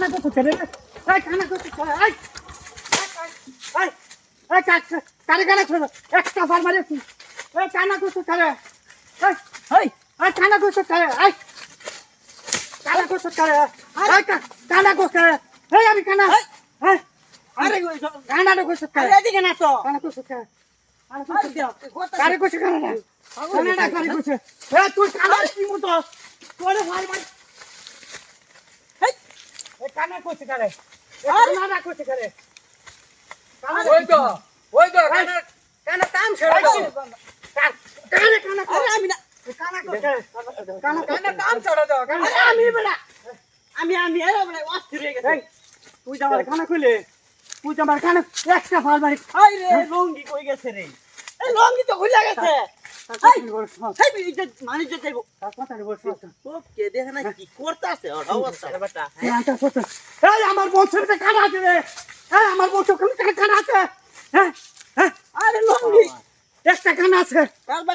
কানা কত করে এই কানা কত করে এই এই এই কারে কানা ছোড় একটা বার মারে এই কানা কত করে এই এই এই কানা কত করে এই কানা কত করে এই কানা কত করে এই আমি কানা এই আরে কানা কত করে এদিকে না তো কানা কত করে কারে কত করে না কানা কারে কত এই তুই কানা কি মতো তোরে ভাই ভাই এই কানা কত করে কানা কত করে ওই তো কানা কাম ছেড়ে দাও কানা কানা আরে আমি না কানা কানা কাম ছেড়ে দাও আরে আমি বলা আমি এর বলা অস্থির হয়ে গেছে তুই তো আমার কানা কইলে তুই তো আমার কানা একটা ফাল মারি আই রে লঙ্গি কই গেছে রে এই লঙ্গি তো খুলে গেছে এই ইজ্জত মানি ইজ্জত দেব কথাটা বলছ তো কে দেখে না কি করতেছে অবস্থা বেটা এই আমার বছরতে কানা আছে রে এই আমার বছর কানা আছে হ্যাঁ হ্যাঁ আরে লঙ্গি একটা কানা আছে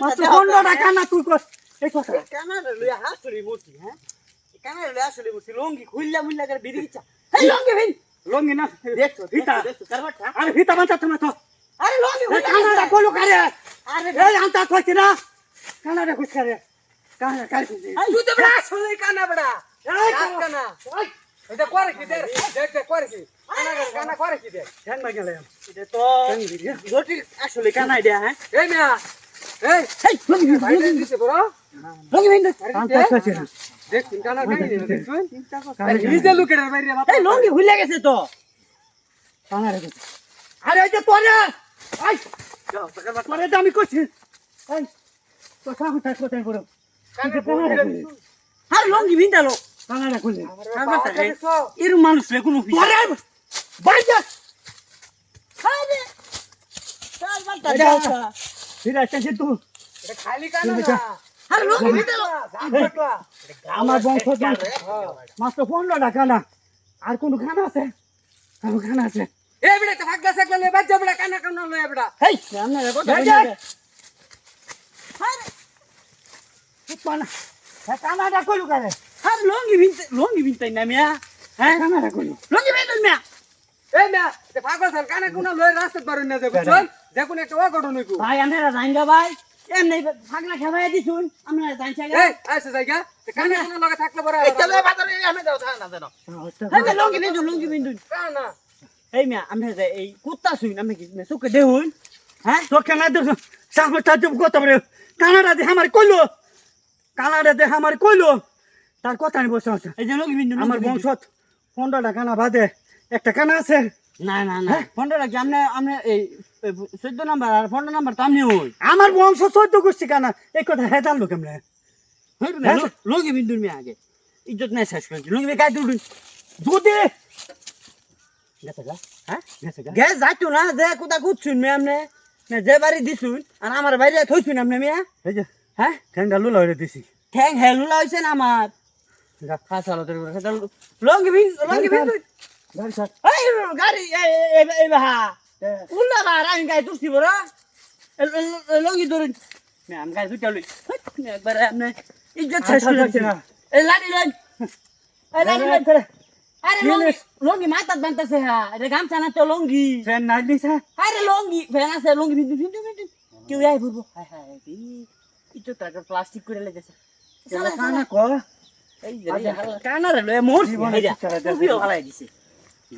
মাত্র 15টা কানা তুই কর এই কথা কানা লইয়া হাসুরি মুতি হ্যাঁ কানা লইয়া হাসুরি মুতি লঙ্গি খুললা মুল্লা করে বিড়ি ইচ্ছা এই লঙ্গি ভাই লঙ্গি না দেখছো ভিতা করবাটা আরে ভিতা বাঁচা তুমি তো আরে লঙ্গি কানাটা কইলো করে আরে এই আনতা কইছি না কানাটা কইছ করে কানা কাই কইছি তুই তো বড় আসলে কানা বড়া এই কানা এটা করে কি দেখ করে কি কানা করে কি দেখ হ্যাঁ মা গেলে এটা তো জটিল আসলে কানা দেয়া হ্যাঁ এই মিয়া এই লঙ্গি দিছে বড় লঙ্গি ভাই আনতা কইছি দেখ কানা কাই দেখ শুন চিন্তা কর নিজে লুকের বাইরে বাপ এই লঙ্গি ভুলে গেছে তো কানা রে আরে এই যে তোরে এই তোরে তো আমি কইছি এই কথা হতা কোথায় বড় কানা লঙ্গি ভিন্দালো কানাডা কইলে এর মানুষ রে কোন তোরে বাইজা আরে চাল বালতা দাওটা ফিরা আসছে তুই এটা খালি কানা না আরে লঙ্গি ভিন্দালো আমার বংশ মাত্র 15টা কানা আর কোন খানা আছে কোন খানা আছে এ বেটা তো ভাগদা সাকলে লে বাজা বেটা কানা কানা লয় বেটা হেই সামনে রে কথা আরে পানা হ্যাঁ কানাডা কইলু করে আর লঙ্গি বিনতে না মিয়া হ্যাঁ কানাডা কইলু লঙ্গি বিনতে মিয়া এই মিয়া তে পাগল সর কানা কোন লয় রাস্তা পারুন না যাবে চল দেখুন একটা অঘটন হইকো ভাই আমরা জানগা ভাই এমনি ফাগলা খাওয়াই দিছুন আমরা জানছা গা এই আইছে জায়গা তে কানা কোন লগে থাকলে বড় এই চলে বাজারে আমি দাও না জানো এই লঙ্গি বিন্দু কানা এই মিয়া আমরা যে এই কুত্তা শুন আমি কি চোখে দেহুন হ্যাঁ চোখে না দেখো সামনে তাজব কথা বলে কানাডা দে আমার কইলো কানাডা দে আমার কইলো তার কথা নি বসে আছে এই যে লঙ্গি বিন্দু আমার বংশত 15টা কানা বাদে একটা কানা আছে না 15টা কি আমরা এই 14 নাম্বার আর 15 নাম্বার তো আমনি হই আমার বংশ 14 গোষ্ঠী কানা এই কথা হেদাল লোক আমরা লঙ্গি বিন্দু মি আগে ইজ্জত নাই শেষ করে লঙ্গি গায় দুদিন দুদে গেছে গা হ্যাঁ গেছে গা গ্যাস যাইতো না যে কোথা কুছুন মে আমনে না যে বাড়ি দিছুন আর আমার বাইরে থইছুন আমনে মিয়া এই যে হ্যাঁ ঠ্যাংটা লুলা হইরে দিছি ঠ্যাং হেলুলা হইছে না আমার গাফা চালো তোর কথা লঙ্গি বিন গাড়ি স্যার এই গাড়ি এই বাহা উল্লা বা আমি গায় তুসি বড় লঙ্গি ধরুন মে আম গায় দুটা লই একবার আমনে ইজ্জত শেষ করে না এই লাড়ি লই করে আরে লঙ্গি মাথাত বানতাছে হ্যাঁ এটা গামছা না তো লঙ্গি ফ্যান নাই দিছে আরে লঙ্গি ফ্যান আছে লঙ্গি বিন্দু কেউ আই পড়বো হায় হায় ইতো টাকা প্লাস্টিক করে লেগেছে সালা কানা কো এই যে কানা রে মোর জীবনে শিক্ষা তুই ভালাই দিছে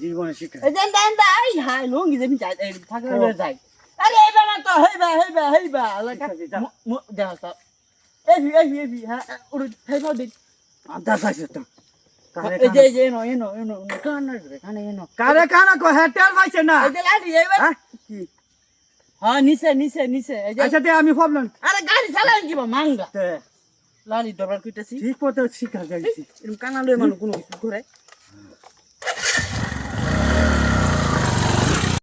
জীবনে শিক্ষা এই দেন আই হায় লঙ্গি যেমি যাই থাকলে লয়ে যাই আরে এই বানা তো হেইবা লাগা দেখা তো এই হ্যাঁ ওর হেইবা দিন আদা সাইছে তো এই যে এনো কানা রে কানা এনো কানা কো হেটেল পাইছে না এই যে লাড়ি এই কি হ্যাঁ নিচে এই যে আচ্ছা দে আমি প্রবলেম আরে গাড়ি চালান কি বা মাঙ্গা লাড়ি দরবার কইতাছি ঠিক পথে শিখা যাইছি এরকম কানা লয় মানুষ কোনো কিছু করে